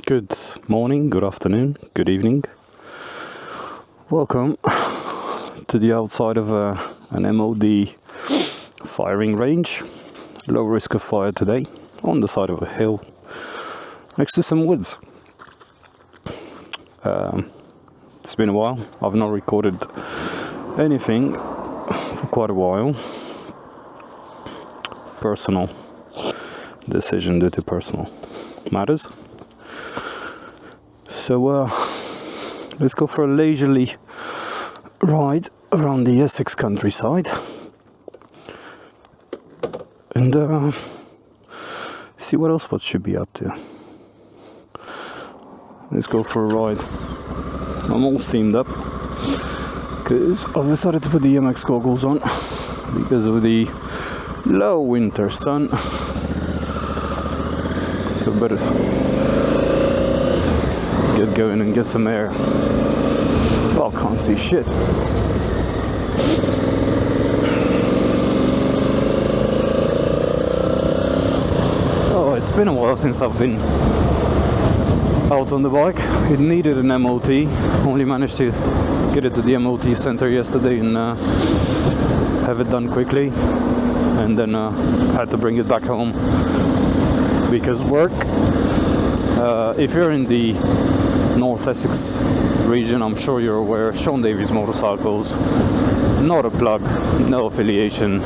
Good morning, good afternoon, good evening. Welcome to the outside of an MOD firing range. Low risk of fire today, on the side of a hill, next to some woods. It's been a while. I've not recorded anything for quite a while. Personal decision due to personal matters. So let's go for a leisurely ride around the Essex countryside and see what else what should be up to. Let's go for a ride. I'm all steamed up because I've decided to put the MX goggles on because of the low winter sun. So better get going and get some air. Well, can't see shit. Oh, it's been a while since I've been out on the bike. It needed an MOT. Only managed to get it to the MOT center yesterday and have it done quickly, and then had to bring it back home because work. If you're in the North Essex region, I'm sure you're aware, Sean Davies Motorcycles, not a plug, no affiliation,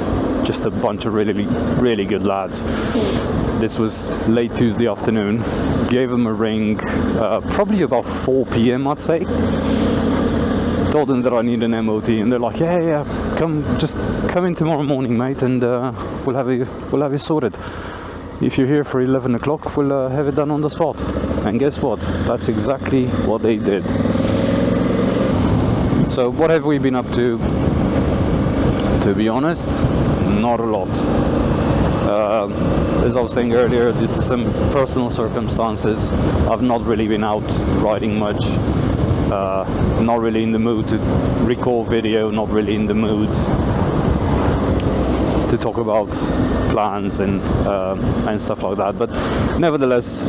just a bunch of really good lads. This was late Tuesday afternoon. Gave them a ring, probably about 4 p.m. I'd say. Told them that I need an MOT, and they're like, yeah, come in tomorrow morning, mate, and we'll have you sorted. If you're here for 11 o'clock, we'll have it done on the spot. And guess what? That's exactly what they did. So what have we been up to? To be honest, not a lot. As I was saying earlier, due to some personal circumstances, I've not really been out riding much. Not really in the mood to record video, not really in the mood to talk about plans and stuff like that. But nevertheless,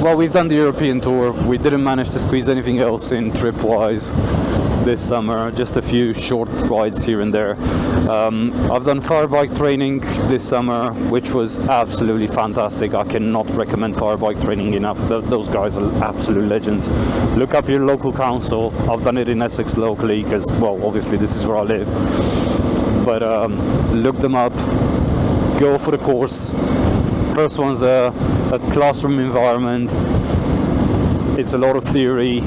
well, we've done the European tour. We didn't manage to squeeze anything else in trip-wise this summer, just a few short rides here and there. I've done FireBike training this summer, which was absolutely fantastic. I cannot recommend FireBike training enough. Those guys are absolute legends. Look up your local council. I've done it in Essex locally because, well, obviously this is where I live. But look them up. Go for the course. First one's a classroom environment. It's a lot of theory.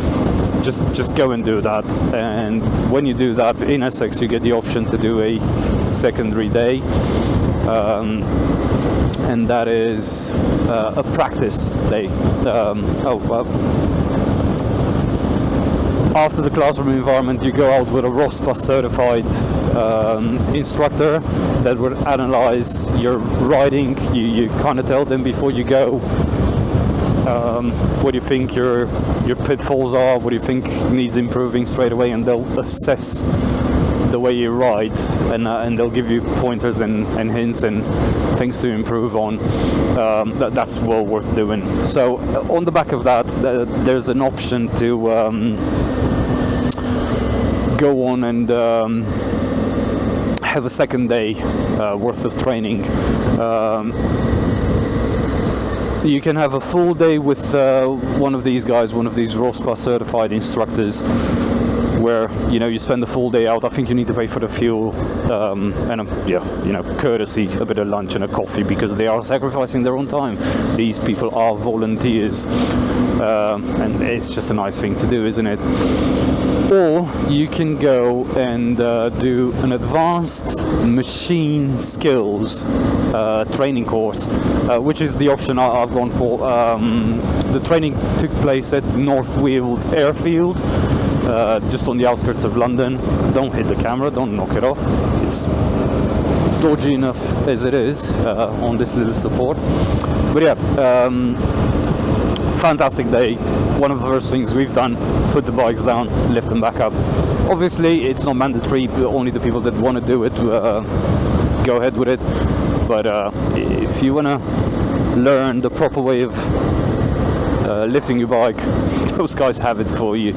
Just go and do that, and when you do that in Essex, you get the option to do a secondary day, and that is a practice day. After the classroom environment, you go out with a ROSPA certified instructor that will analyze your riding. You kind of tell them before you go what do you think your pitfalls are, what do you think needs improving straight away, and they'll assess the way you ride, and they'll give you pointers and hints and things to improve on. That's well worth doing. So on the back of that, there's an option to go on and have a second day worth of training. You can have a full day with one of these guys, one of these ROSPA certified instructors, where you spend the full day out. I think you need to pay for the fuel and courtesy, a bit of lunch and a coffee, because they are sacrificing their own time. These people are volunteers, and it's just a nice thing to do, isn't it? Or you can go and do an advanced machine skills training course, which is the option I've gone for. The training took place at North Weald Airfield, just on the outskirts of London. Don't hit the camera, don't knock it off. It's dodgy enough as it is on this little support. But yeah, fantastic day. One of the first things we've done, put the bikes down, lift them back up. Obviously it's not mandatory, but only the people that want to do it go ahead with it. But if you want to learn the proper way of lifting your bike, those guys have it for you.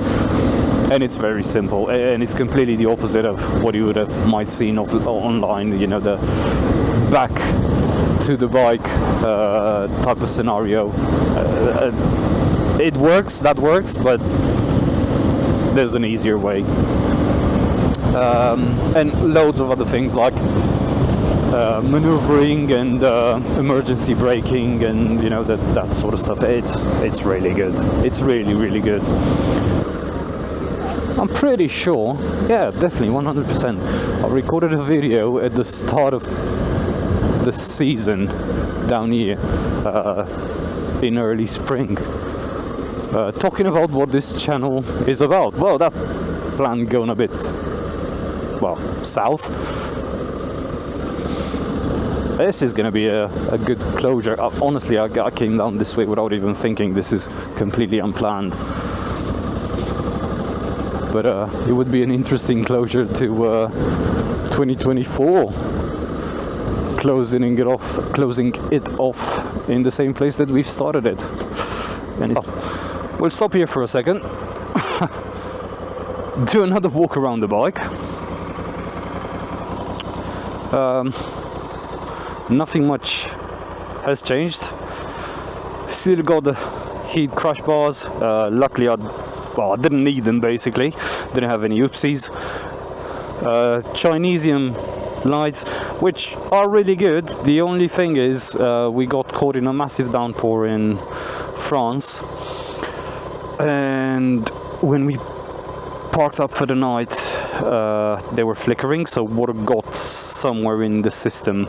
And it's very simple, and it's completely the opposite of what you would have might seen online, you know, the back to the bike type of scenario. It works, that works, but there's an easier way. And loads of other things like maneuvering and emergency braking, and you know, that sort of stuff. It's really good. It's really good. I'm pretty sure, yeah, definitely 100%. I recorded a video at the start of the season down here in early spring, talking about what this channel is about. Well, that plan going a bit, well, south. This is going to be a good closure. Honestly, I came down this way without even thinking. This is completely unplanned. But it would be an interesting closure to 2024. Closing it off in the same place that we've started it. And we'll stop here for a second. Do another walk around the bike. Nothing much has changed. Still got the heat crush bars. Luckily I didn't need them, basically. Didn't have any oopsies. Chinesium lights, which are really good. The only thing is we got caught in a massive downpour in France, and when we parked up for the night they were flickering, so water got somewhere in the system,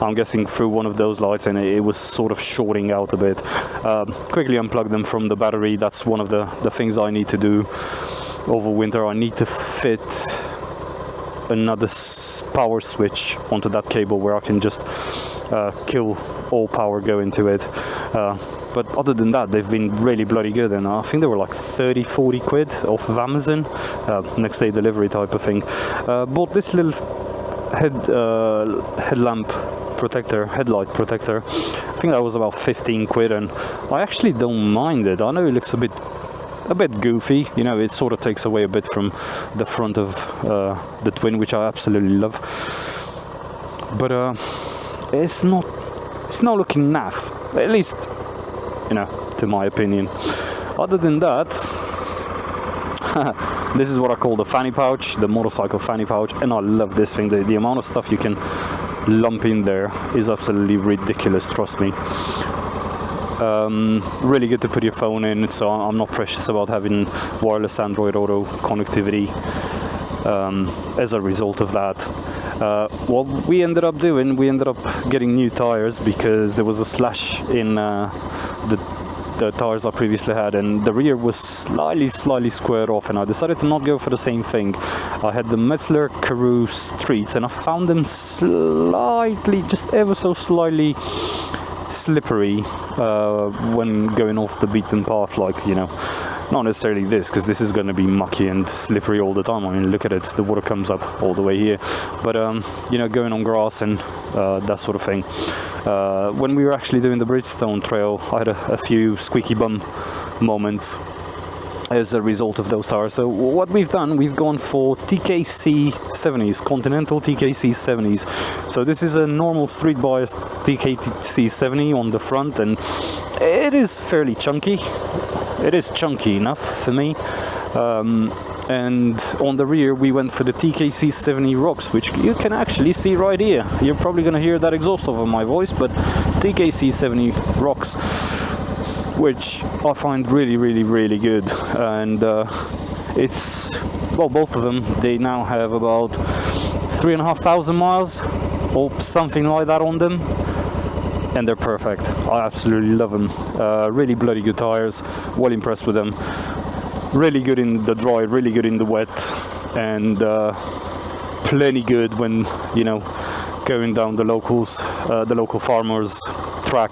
I'm guessing through one of those lights, and it was sort of shorting out a bit. Quickly unplug them from the battery. That's one of the things I need to do over winter. I need to fit another power switch onto that cable where I can just kill all power go into it. But other than that, they've been really bloody good, and I think they were like 30-40 quid off of Amazon, next day delivery type of thing. Bought this little headlight protector. I think that was about 15 quid, and I actually don't mind it. I know it looks a bit goofy, you know, it sort of takes away a bit from the front of the twin, which I absolutely love, but it's not looking naff, at least, you know, to my opinion. Other than that, this is what I call the fanny pouch, the motorcycle fanny pouch, and I love this thing. The amount of stuff you can lump in there is absolutely ridiculous, trust me. Really good to put your phone in, so I'm not precious about having wireless Android Auto connectivity as a result of that. What we ended up doing, we ended up getting new tires because there was a slash in the tires I previously had, and the rear was slightly squared off, and I decided to not go for the same thing. I had the Metzler Karoo Streets, and I found them slightly, just ever so slightly slippery when going off the beaten path, like, you know, not necessarily this, because this is going to be mucky and slippery all the time. I mean, look at it, the water comes up all the way here, but you know, going on grass and that sort of thing. When we were actually doing the Bridgestone trail, I had a few squeaky bum moments as a result of those tires. So what we've done, we've gone for TKC 70s, Continental TKC 70s. So this is a normal street biased TKC 70 on the front, and it is fairly chunky. It is chunky enough for me. And on the rear we went for the TKC 70 rocks, which you can actually see right here. You're probably gonna hear that exhaust over my voice, but TKC 70 rocks, which I find really good. And it's, well, both of them, they now have about 3,500 miles or something like that on them, and they're perfect. I absolutely love them. Really bloody good tires, well impressed with them. Really good in the dry, really good in the wet, and plenty good when, you know, going down the local farmers track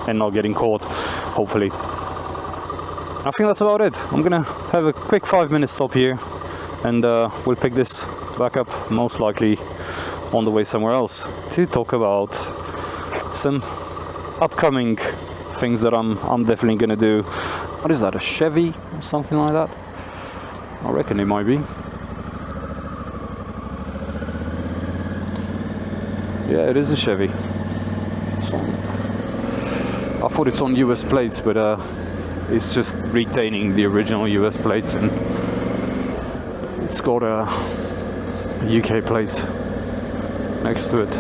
and not getting caught, hopefully. I think that's about it. I'm gonna have a quick 5-minute stop here, and we'll pick this back up most likely on the way somewhere else to talk about some upcoming things that I'm definitely gonna do. What is that, a Chevy or something like that? I reckon it might be. Yeah, it is a Chevy. It's on, I thought it's on US plates, but it's just retaining the original US plates, and it's got a UK plate next to it.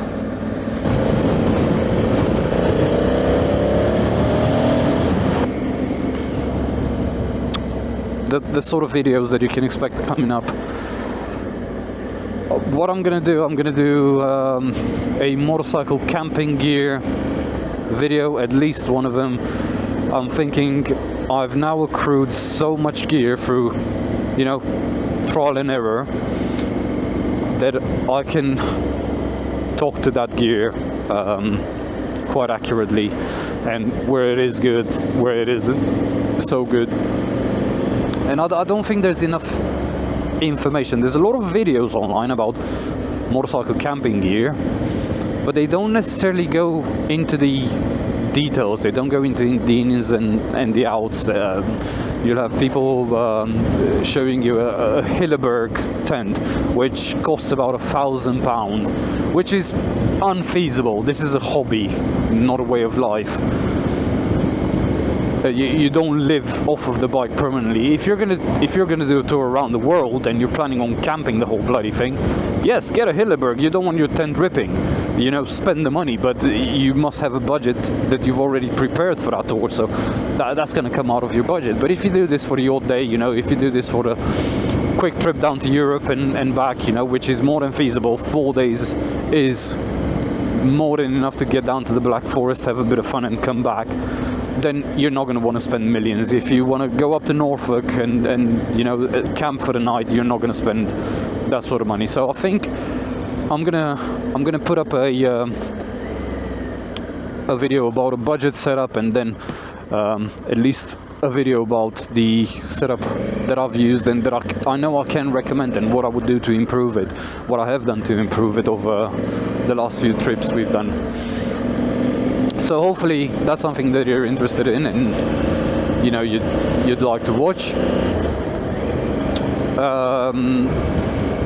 The sort of videos that you can expect coming up. What I'm gonna do a motorcycle camping gear video, at least one of them. I'm thinking I've now accrued so much gear through, you know, trial and error, that I can talk to that gear quite accurately, and where it is good, where it isn't so good. And I don't think there's enough information. There's a lot of videos online about motorcycle camping gear, but they don't necessarily go into the details. They don't go into the ins and the outs. You'll have people showing you a Hilleberg tent, which costs about £1,000, which is unfeasible. This is a hobby, not a way of life. You don't live off of the bike permanently. If you're gonna do a tour around the world and you're planning on camping the whole bloody thing, yes, get a Hilleberg. You don't want your tent ripping. You know, spend the money, but you must have a budget that you've already prepared for that tour. So that's gonna come out of your budget. But if you do this for the odd day, you know, if you do this for the quick trip down to Europe and back, you know, which is more than feasible, 4 days is more than enough to get down to the Black Forest, have a bit of fun and come back, then you're not going to want to spend millions. If you want to go up to Norfolk and you know, camp for the night, you're not going to spend that sort of money. So I think I'm gonna put up a video about a budget setup, and then at least a video about the setup that I've used and that I know I can recommend, and what I would do to improve it, what I have done to improve it over the last few trips we've done. So hopefully that's something that you're interested in, and you know, you'd like to watch.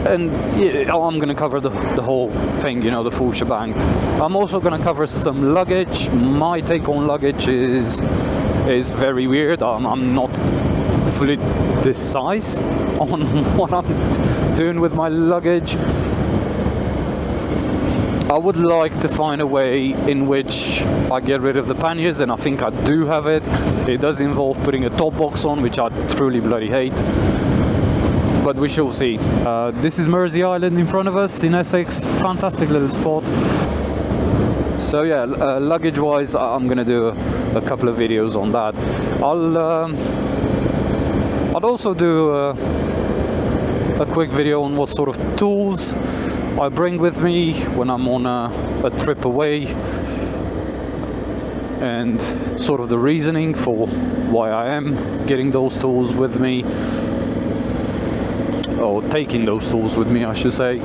And yeah, I'm gonna cover the whole thing, you know, the full shebang. I'm also gonna cover some luggage. My take on luggage is very weird. I'm not fully decided on what I'm doing with my luggage. I would like to find a way in which I get rid of the panniers, and I think I do have it. It does involve putting a top box on, which I truly bloody hate, but we shall see. This is Mersey Island in front of us in Essex. Fantastic little spot. So yeah, luggage wise, I'm gonna do a couple of videos on that. I'll also do a quick video on what sort of tools I bring with me when I'm on a trip away, and sort of the reasoning for why I am getting those tools with me, or taking those tools with me, I should say.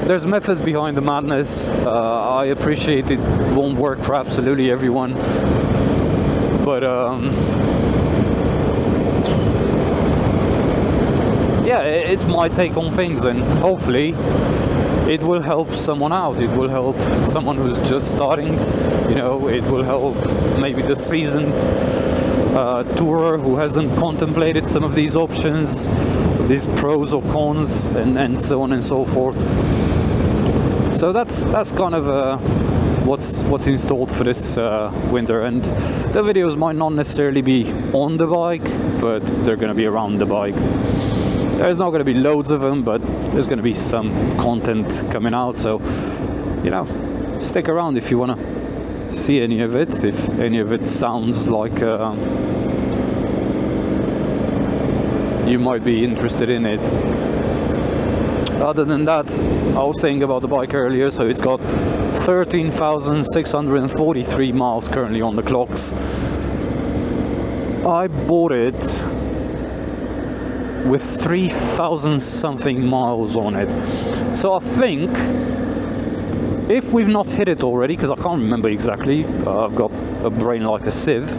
There's method behind the madness. I appreciate it won't work for absolutely everyone, but yeah, it's my take on things, and hopefully it will help someone out. It will help someone who's just starting, you know, it will help maybe the seasoned tourer who hasn't contemplated some of these options, these pros or cons, and so on and so forth. So that's kind of what's installed for this winter, and the videos might not necessarily be on the bike, but they're going to be around the bike. There's not going to be loads of them, but there's going to be some content coming out, so you know, stick around if you want to see any of it, if any of it sounds like you might be interested in it. Other than that, I was saying about the bike earlier, so it's got 13,643 miles currently on the clocks. I bought it with 3,000 something miles on it, so I think if we've not hit it already, because I can't remember exactly, I've got a brain like a sieve,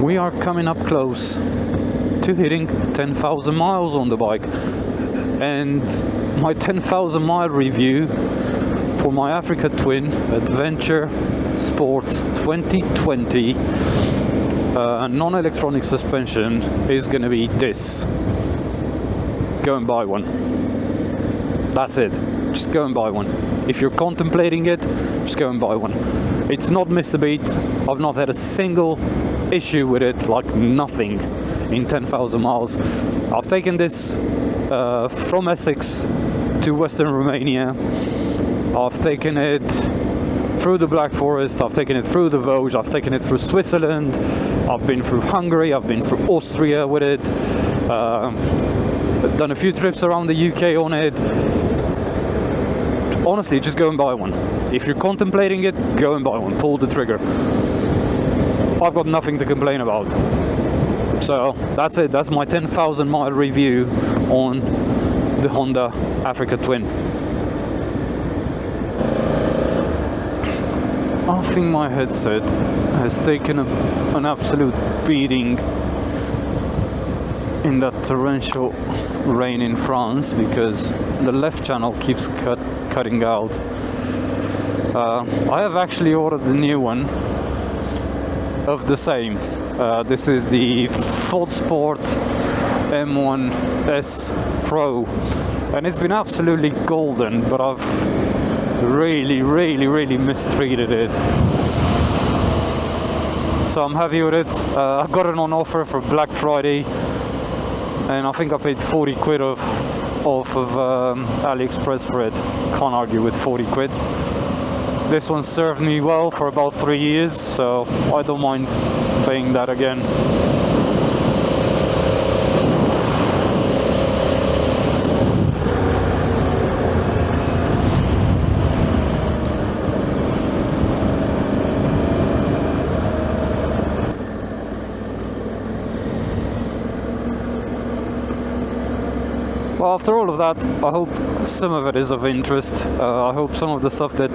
we are coming up close to hitting 10,000 miles on the bike. And my 10,000 mile review for my Africa Twin Adventure Sports 2020 non-electronic suspension is going to be this. Go and buy one. That's it. Just go and buy one. If you're contemplating it, just go and buy one. It's not missed a beat. I've not had a single issue with it, like nothing, in 10,000 miles. I've taken this from Essex to Western Romania. I've taken it through the Black Forest, I've taken it through the Vosges, I've taken it through Switzerland, I've been through Hungary, I've been through Austria with it, I've done a few trips around the UK on it. Honestly, just go and buy one. If you're contemplating it, go and buy one, pull the trigger. I've got nothing to complain about. So that's it, that's my 10,000 mile review on the Honda Africa Twin. I think my headset has taken an absolute beating in that torrential rain in France, because the left channel keeps cutting out. I have actually ordered the new one of the same. This is the Ford Sport M1S Pro, and it's been absolutely golden, but I've really mistreated it. So I'm happy with it. I got it on offer for Black Friday, and I think I paid 40 quid off of AliExpress for it. Can't argue with 40 quid. This one served me well for about 3 years, so I don't mind paying that again. Well, after all of that, I hope some of it is of interest. I hope some of the stuff that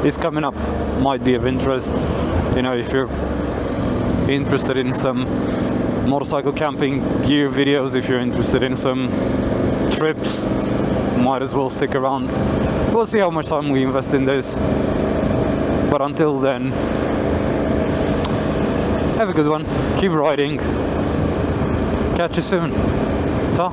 is coming up might be of interest. You know, if you're interested in some motorcycle camping gear videos, if you're interested in some trips, might as well stick around. We'll see how much time we invest in this. But until then, have a good one. Keep riding. Catch you soon. Ta.